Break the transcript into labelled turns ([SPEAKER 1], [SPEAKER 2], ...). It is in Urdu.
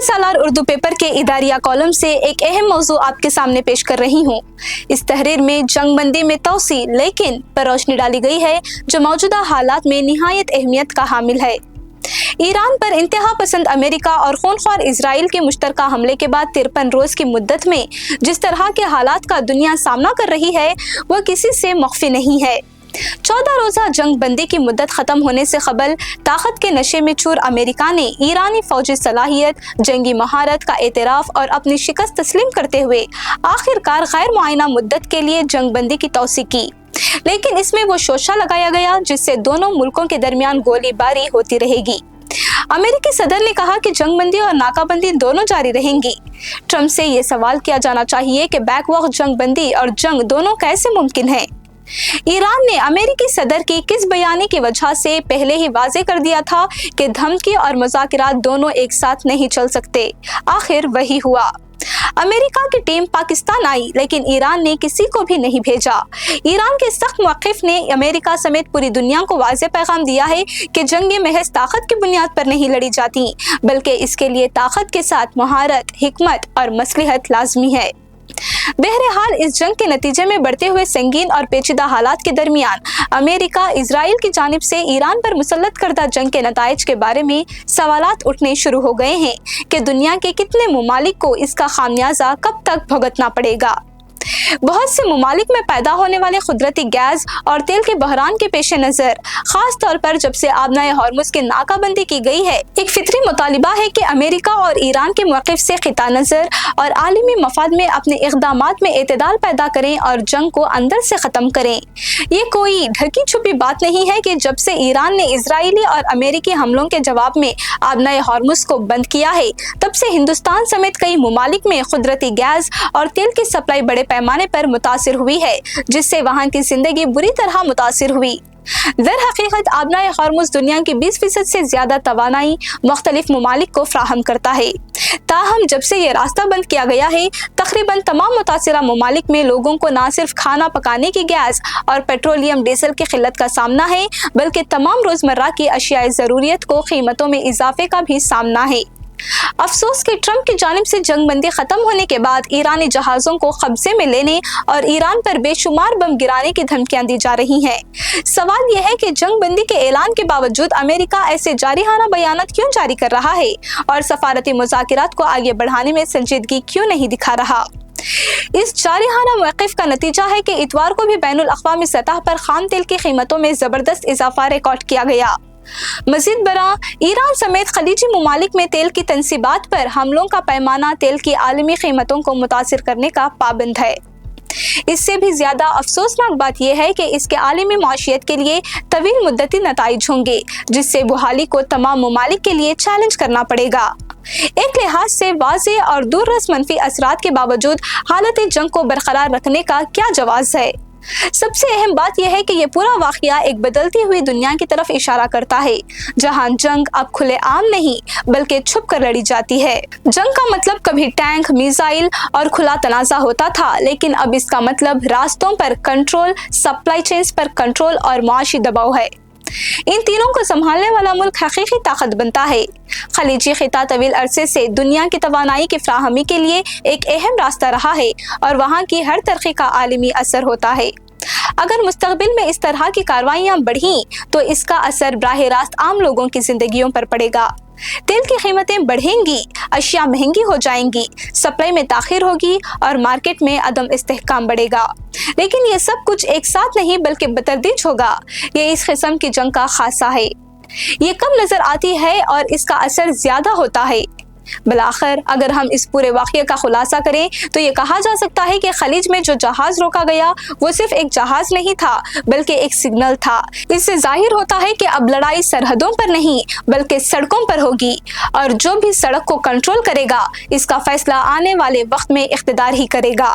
[SPEAKER 1] سالار اردو پیپر کے اداریہ کالم سے ایک اہم موضوع آپ کے سامنے پیش کر رہی ہوں۔ اس تحریر میں جنگ بندی میں توسیع لیکن پر روشنی ڈالی گئی ہے جو موجودہ حالات میں نہایت اہمیت کا حامل ہے۔ ایران پر انتہا پسند امریکہ اور خونخوار اسرائیل کے مشترکہ حملے کے بعد 53 روز کی مدت میں جس طرح کے حالات کا دنیا سامنا کر رہی ہے وہ کسی سے مخفی نہیں ہے۔ 14 روزہ جنگ بندی کی مدت ختم ہونے سے قبل طاقت کے نشے میں چور امریکہ نے ایرانی فوجی صلاحیت، جنگی مہارت کا اعتراف اور اپنی شکست تسلیم کرتے ہوئے آخر کار غیر معینہ مدت کے لیے جنگ بندی کی توثیق کی، لیکن اس میں وہ شوشہ لگایا گیا جس سے دونوں ملکوں کے درمیان گولی باری ہوتی رہے گی۔ امریکی صدر نے کہا کہ جنگ بندی اور ناکہ بندی دونوں جاری رہیں گی۔ ٹرمپ سے یہ سوال کیا جانا چاہیے کہ بیک وقت جنگ بندی اور جنگ دونوں کیسے ممکن ہے؟ ایران نے امریکی صدر کی کس بیانی کی وجہ سے پہلے ہی واضح کر دیا تھا کہ دھمکی اور مذاکرات دونوں ایک ساتھ نہیں چل سکتے۔ آخر وہی ہوا۔ امریکہ کی ٹیم پاکستان آئی لیکن ایران نے کسی کو بھی نہیں بھیجا۔ ایران کے سخت موقف نے امریکہ سمیت پوری دنیا کو واضح پیغام دیا ہے کہ جنگیں محض طاقت کی بنیاد پر نہیں لڑی جاتی بلکہ اس کے لیے طاقت کے ساتھ مہارت، حکمت اور مصلحت لازمی ہے۔ بہرحال اس جنگ کے نتیجے میں بڑھتے ہوئے سنگین اور پیچیدہ حالات کے درمیان امریکہ اسرائیل کی جانب سے ایران پر مسلط کردہ جنگ کے نتائج کے بارے میں سوالات اٹھنے شروع ہو گئے ہیں کہ دنیا کے کتنے ممالک کو اس کا خمیازہ کب تک بھگتنا پڑے گا۔ بہت سے ممالک میں پیدا ہونے والے قدرتی گیس اور تیل کے بحران کے پیش نظر، خاص طور پر جب سے آبنائے ہارمز کی ناکہ بندی کی گئی ہے، ایک فطری مطالبہ ہے کہ امریکہ اور ایران کے موقف سے قطع نظر اور عالمی مفاد میں اپنے اقدامات میں اعتدال پیدا کریں اور جنگ کو اندر سے ختم کریں۔ یہ کوئی ڈھکی چھپی بات نہیں ہے کہ جب سے ایران نے اسرائیلی اور امریکی حملوں کے جواب میں آبنائے ہارمز کو بند کیا ہے، تب سے ہندوستان سمیت کئی ممالک میں قدرتی گیس اور تیل کی سپلائی بڑے پیمانے پر متاثر ہوئی ہے، جس سے وہاں کی زندگی بری طرح متاثر ہوئی۔ در حقیقت آبنائے ہارمز دنیا کی 20% سے زیادہ توانائی مختلف ممالک کو فراہم کرتا ہے۔ تاہم جب سے یہ راستہ بند کیا گیا ہے، تقریباً تمام متاثرہ ممالک میں لوگوں کو نہ صرف کھانا پکانے کی گیس اور پیٹرولیم ڈیزل کی قلت کا سامنا ہے بلکہ تمام روزمرہ کی اشیاء ضروریت کو قیمتوں میں اضافے کا بھی سامنا ہے۔ افسوس کہ ٹرمپ کی جانب سے جنگ بندی ختم ہونے کے بعد ایرانی جہازوں کو قبضے میں لینے اور ایران پر بے شمار بم گرانے کی دھمکیاں دی جا رہی ہیں۔ سوال یہ ہے کہ جنگ بندی کے اعلان کے باوجود امریکہ ایسے جارحانہ بیانات کیوں جاری کر رہا ہے اور سفارتی مذاکرات کو آگے بڑھانے میں سنجیدگی کیوں نہیں دکھا رہا؟ اس جارحانہ موقف کا نتیجہ ہے کہ اتوار کو بھی بین الاقوامی سطح پر خام تیل کی قیمتوں میں زبردست اضافہ ریکارڈ کیا گیا۔ مزید برآں ایران سمیت خلیجی ممالک میں تیل کی تنصیبات پر حملوں کا پیمانہ تیل کی عالمی قیمتوں کو متاثر کرنے کا پابند ہے۔ اس سے بھی زیادہ افسوسناک بات یہ ہے کہ اس کے عالمی معیشت کے لیے طویل مدتی نتائج ہوں گے جس سے بحالی کو تمام ممالک کے لیے چیلنج کرنا پڑے گا۔ ایک لحاظ سے واضح اور دور رس منفی اثرات کے باوجود حالت جنگ کو برقرار رکھنے کا کیا جواز ہے؟ سب سے اہم بات یہ ہے کہ یہ پورا واقعہ ایک بدلتی ہوئی دنیا کی طرف اشارہ کرتا ہے جہاں جنگ اب کھلے عام نہیں بلکہ چھپ کر لڑی جاتی ہے۔ جنگ کا مطلب کبھی ٹینک، میزائل اور کھلا تنازع ہوتا تھا، لیکن اب اس کا مطلب راستوں پر کنٹرول، سپلائی چینز پر کنٹرول اور معاشی دباؤ ہے۔ ان تینوں کو سنبھالنے والا ملک حقیقی طاقت بنتا ہے۔ خلیجی خطہ طویل عرصے سے دنیا کی توانائی کی فراہمی کے لیے ایک اہم راستہ رہا ہے اور وہاں کی ہر ترقی کا عالمی اثر ہوتا ہے۔ اگر مستقبل میں اس طرح کی کارروائیاں بڑھیں تو اس کا اثر براہ راست عام لوگوں کی زندگیوں پر پڑے گا۔ تیل کی قیمتیں بڑھیں گی، اشیاء مہنگی ہو جائیں گی، سپلائی میں تاخیر ہوگی اور مارکیٹ میں عدم استحکام بڑھے گا۔ لیکن یہ سب کچھ ایک ساتھ نہیں بلکہ بتدریج ہوگا۔ یہ اس قسم کی جنگ کا خاصہ ہے۔ یہ کم نظر آتی ہے اور اس کا اثر زیادہ ہوتا ہے۔ بالآخر اگر ہم اس پورے واقعے کا خلاصہ کریں تو یہ کہا جا سکتا ہے کہ خلیج میں جو جہاز روکا گیا وہ صرف ایک جہاز نہیں تھا بلکہ ایک سگنل تھا۔ اس سے ظاہر ہوتا ہے کہ اب لڑائی سرحدوں پر نہیں بلکہ سڑکوں پر ہوگی، اور جو بھی سڑک کو کنٹرول کرے گا اس کا فیصلہ آنے والے وقت میں اقتدار ہی کرے گا۔